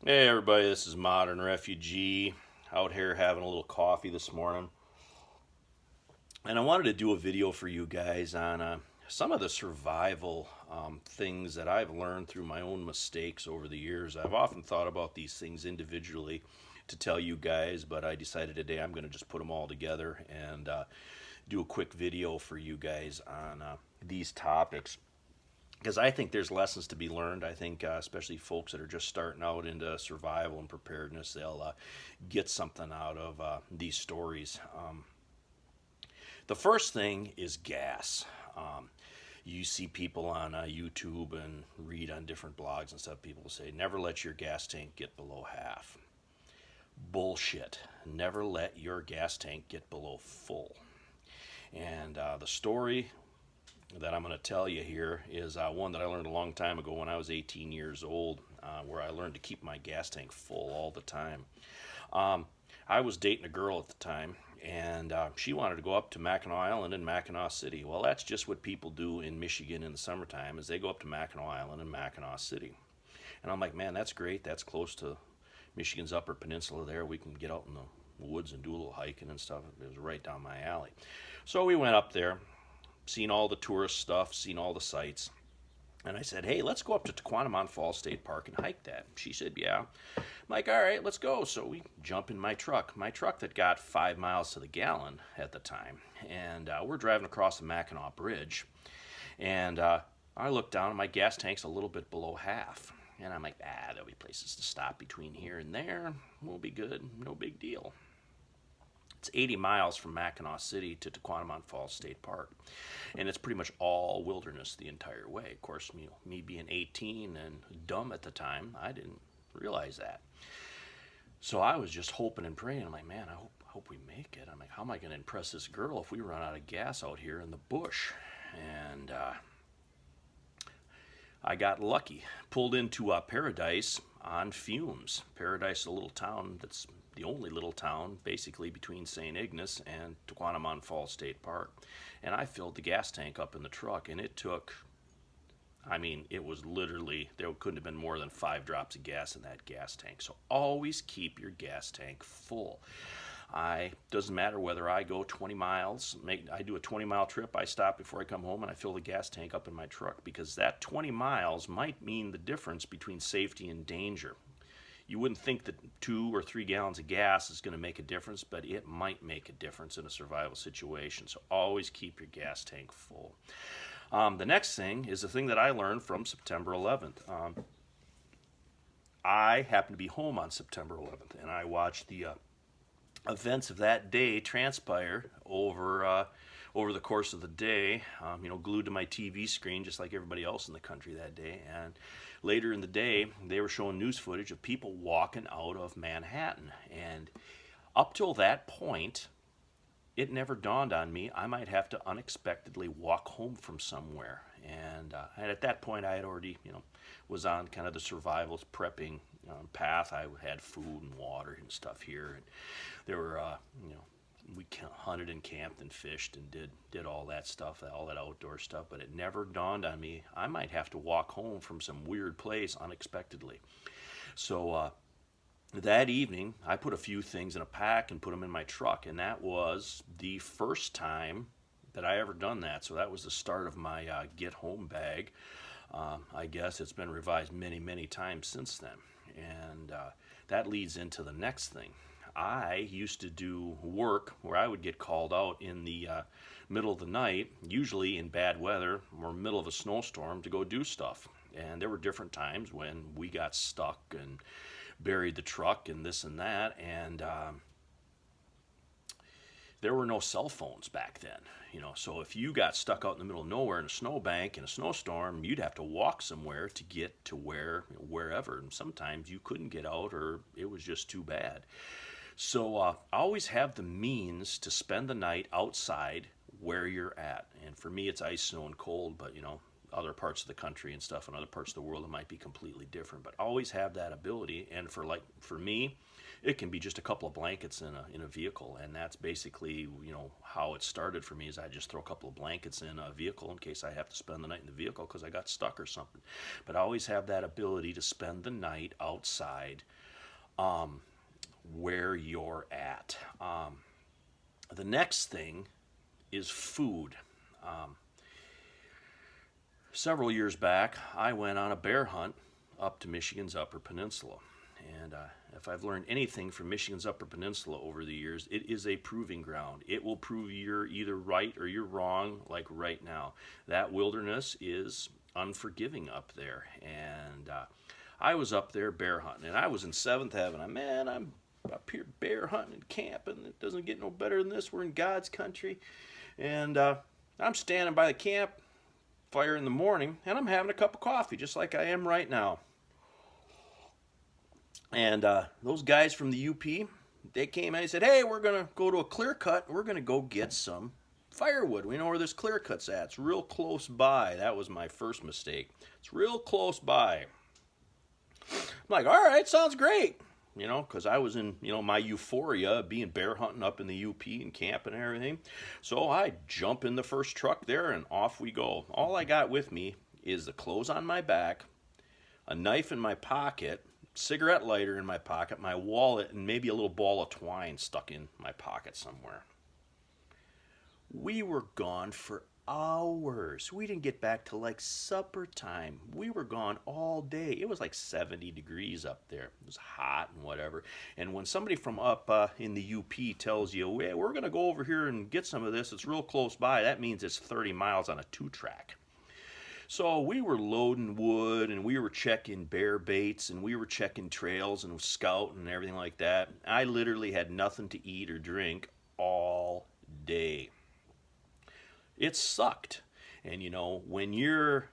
Hey everybody, this is Modern Refugee out here having a little coffee this morning. And I wanted to do a video for you guys on some of the survival things that I've learned through my own mistakes over the years. I've often thought about these things individually to tell you guys, but I decided today I'm going to just put them all together and do a quick video for you guys on these topics because I think there's lessons to be learned. I think, especially folks that are just starting out into survival and preparedness, they'll get something out of these stories. The first thing is gas. You see people on YouTube and read on different blogs and stuff. People say, never let your gas tank get below half. Bullshit. Never let your gas tank get below full. And the story that I'm going to tell you here is one that I learned a long time ago when I was 18 years old, where I learned to keep my gas tank full all the time. Um, I was dating a girl at the time, and she wanted to go up to Mackinac Island and Mackinac City. Well, that's just what people do in Michigan in the summertime, is they go up to Mackinac Island and Mackinac City. And I'm like, man, that's great. That's close to Michigan's Upper Peninsula there. We can get out in the woods and do a little hiking and stuff. It was right down my alley. So we went up there, seen all the tourist stuff, seen all the sights. And I said, hey, let's go up to Tequanamon Falls State Park and hike that. She said, yeah. I'm like, all right, let's go. So we jump in my truck that got 5 miles to the gallon at the time. And we're driving across the Mackinac Bridge. And I look down, and my gas tank's a little bit below half. And I'm like, there'll be places to stop between here and there. We'll be good. No big deal. It's 80 miles from Mackinac City to Tequanamon Falls State Park. And it's pretty much all wilderness the entire way. Of course, me being 18 and dumb at the time, I didn't realize that. So I was just hoping and praying. I'm like, man, I hope we make it. I'm like, how am I going to impress this girl if we run out of gas out here in the bush? And I got lucky. Pulled into Paradise on fumes. Paradise is a little town that's the only little town basically between St. Ignace and Tequanamon Falls State Park. And I filled the gas tank up in the truck, and it took, it was literally, there couldn't have been more than 5 drops of gas in that gas tank. So always keep your gas tank full. I doesn't matter whether I go 20 miles, I do a 20-mile trip, I stop before I come home and I fill the gas tank up in my truck, because that 20 miles might mean the difference between safety and danger. You wouldn't think that 2 or 3 gallons of gas is going to make a difference, but it might make a difference in a survival situation. So always keep your gas tank full. The next thing is the thing that I learned from September 11th. I happened to be home on September 11th, and I watched the events of that day transpire over the course of the day. Glued to my TV screen, just like everybody else in the country that day. And later in the day, they were showing news footage of people walking out of Manhattan. And up till that point, it never dawned on me I might have to unexpectedly walk home from somewhere. And at that point, I had already, was on kind of the survival prepping path. I had food and water and stuff here, and there were, we hunted and camped and fished and did all that stuff, all that outdoor stuff. But it never dawned on me I might have to walk home from some weird place unexpectedly. So that evening, I put a few things in a pack and put them in my truck, and that was the first time that I ever done that. So that was the start of my get home bag. I guess it's been revised many, many times since then. And that leads into the next thing. I used to do work where I would get called out in the middle of the night, usually in bad weather or middle of a snowstorm, to go do stuff. And there were different times when we got stuck and buried the truck and this and that. And there were no cell phones back then, so if you got stuck out in the middle of nowhere in a snowbank in a snowstorm, you'd have to walk somewhere to get to wherever, and sometimes you couldn't get out, or it was just too bad. So always have the means to spend the night outside where you're at. And for me, it's ice, snow, and cold, but other parts of the country and stuff, and other parts of the world, it might be completely different. But always have that ability. And for me, it can be just a couple of blankets in a vehicle, and that's basically how it started for me. Is I just throw a couple of blankets in a vehicle in case I have to spend the night in the vehicle because I got stuck or something. But I always have that ability to spend the night outside, where you're at. The next thing is food. Several years back, I went on a bear hunt up to Michigan's Upper Peninsula. And if I've learned anything from Michigan's Upper Peninsula over the years, it is a proving ground. It will prove you're either right or you're wrong, like right now. That wilderness is unforgiving up there. And I was up there bear hunting, and I was in Seventh Heaven. I'm up here bear hunting and camping. It doesn't get no better than this. We're in God's country. And I'm standing by the camp fire in the morning, and I'm having a cup of coffee, just like I am right now. And those guys from the UP, they came and they said, hey, we're going to go to a clear cut. We're going to go get some firewood. We know where this clear cut's at. It's real close by. That was my first mistake. It's real close by. I'm like, all right, sounds great. Because I was in, my euphoria of being bear hunting up in the UP and camping and everything. So I jump in the first truck there and off we go. All I got with me is the clothes on my back, a knife in my pocket, cigarette lighter in my pocket, my wallet, and maybe a little ball of twine stuck in my pocket somewhere. We were gone for hours. We didn't get back till like supper time. We were gone all day. It was like 70 degrees up there. It was hot and whatever. And when somebody from up in the UP tells you, hey, we're going to go over here and get some of this, it's real close by, that means it's 30 miles on a 2-track. So we were loading wood, and we were checking bear baits, and we were checking trails and scouting and everything like that. I literally had nothing to eat or drink all day. It sucked. And when you're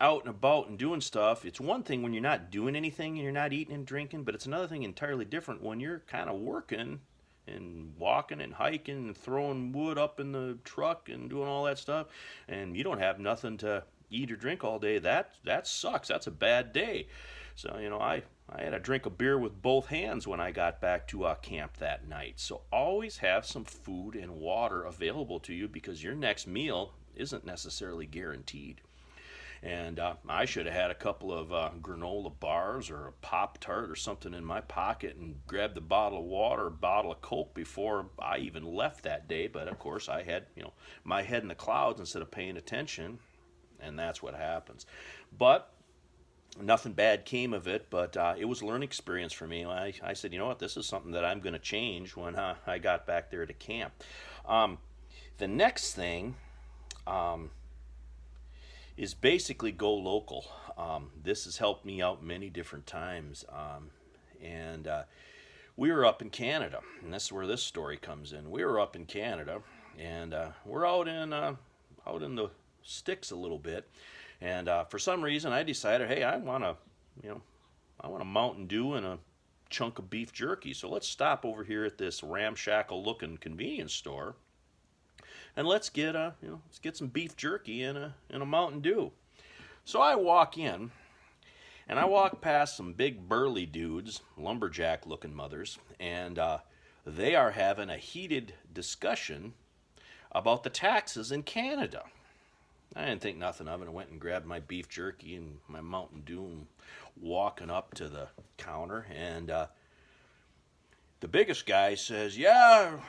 out and about and doing stuff, it's one thing when you're not doing anything and you're not eating and drinking, but it's another thing entirely different when you're kind of working and walking and hiking and throwing wood up in the truck and doing all that stuff, and you don't have nothing to eat or drink all day. That sucks. That's a bad day. So I had a drink of beer with both hands when I got back to camp that night. So always have some food and water available to you, because your next meal isn't necessarily guaranteed. And I should have had a couple of granola bars or a Pop-Tart or something in my pocket and grabbed a bottle of water, a bottle of Coke before I even left that day. But of course I had my head in the clouds instead of paying attention, and that's what happens. But nothing bad came of it, but it was a learning experience for me. I said, what, this is something that I'm going to change when I got back there to camp. The next thing is basically go local. This has helped me out many different times. And we were up in Canada, and this is where this story comes in. We were up in Canada, and we're out in the sticks a little bit. And for some reason, I decided, hey, I want a Mountain Dew and a chunk of beef jerky. So let's stop over here at this ramshackle-looking convenience store, and let's get some beef jerky and a Mountain Dew. So I walk in, and I walk past some big burly dudes, lumberjack-looking mothers, and they are having a heated discussion about the taxes in Canada. I didn't think nothing of it. I went and grabbed my beef jerky and my Mountain Dew and walking up to the counter. And the biggest guy says, yeah,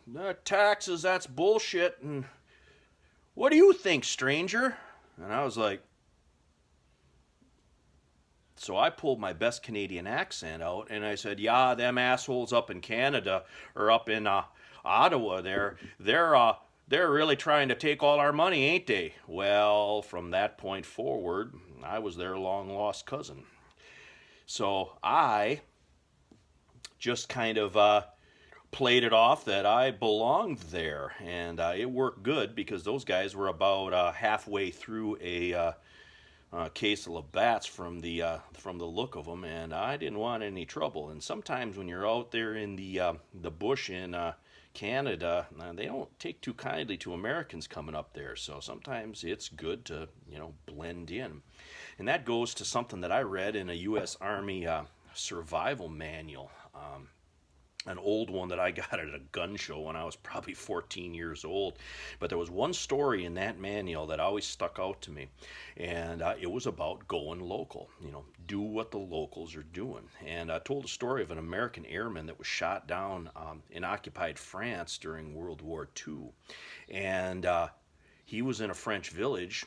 the taxes, that's bullshit. And what do you think, stranger? And I was like, so I pulled my best Canadian accent out and I said, yeah, them assholes up in Canada or up in Ottawa they're really trying to take all our money, ain't they? Well, from that point forward, I was their long-lost cousin. So I just kind of played it off that I belonged there. And it worked good because those guys were about halfway through a case of Labatt's from the look of them, and I didn't want any trouble. And sometimes when you're out there in the bush in Canada, they don't take too kindly to Americans coming up there. So sometimes it's good to, blend in. And that goes to something that I read in a U.S. Army survival manual. An old one that I got at a gun show when I was probably 14 years old. But there was one story in that manual that always stuck out to me. And it was about going local. Do what the locals are doing. And I told a story of an American airman that was shot down in occupied France during World War II. And he was in a French village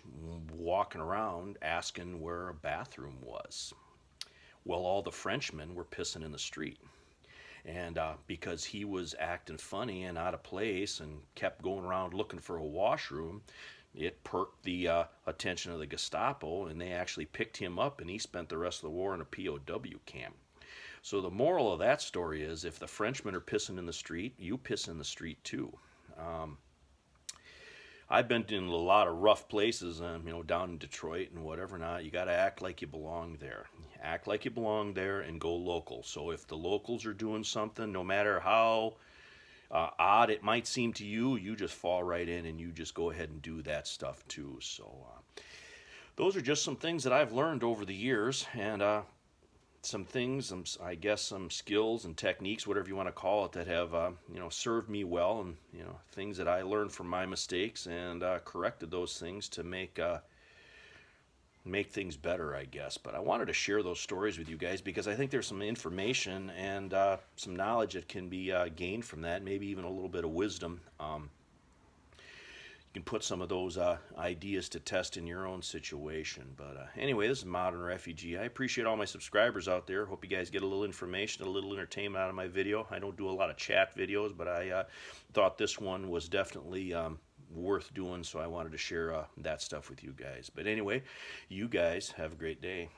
walking around asking where a bathroom was. Well, all the Frenchmen were pissing in the street. And because he was acting funny and out of place and kept going around looking for a washroom, it perked the attention of the Gestapo, and they actually picked him up, and he spent the rest of the war in a POW camp. So the moral of that story is, if the Frenchmen are pissing in the street, you piss in the street too. I've been in a lot of rough places, down in Detroit and whatever. Not, you got to act like you belong there. Act like you belong there and go local. So if the locals are doing something, no matter how odd it might seem to you, you just fall right in and you just go ahead and do that stuff too. So those are just some things that I've learned over the years, and some things, I guess some skills and techniques, whatever you want to call it, that have served me well, and things that I learned from my mistakes and corrected those things to make things better, I guess. But I wanted to share those stories with you guys because I think there's some information and some knowledge that can be gained from that, maybe even a little bit of wisdom. You can put some of those ideas to test in your own situation. But anyway, this is Modern Refugee. I appreciate all my subscribers out there. Hope you guys get a little information, a little entertainment out of my video. I don't do a lot of chat videos, but I thought this one was definitely worth doing, so I wanted to share that stuff with you guys. But anyway, you guys have a great day.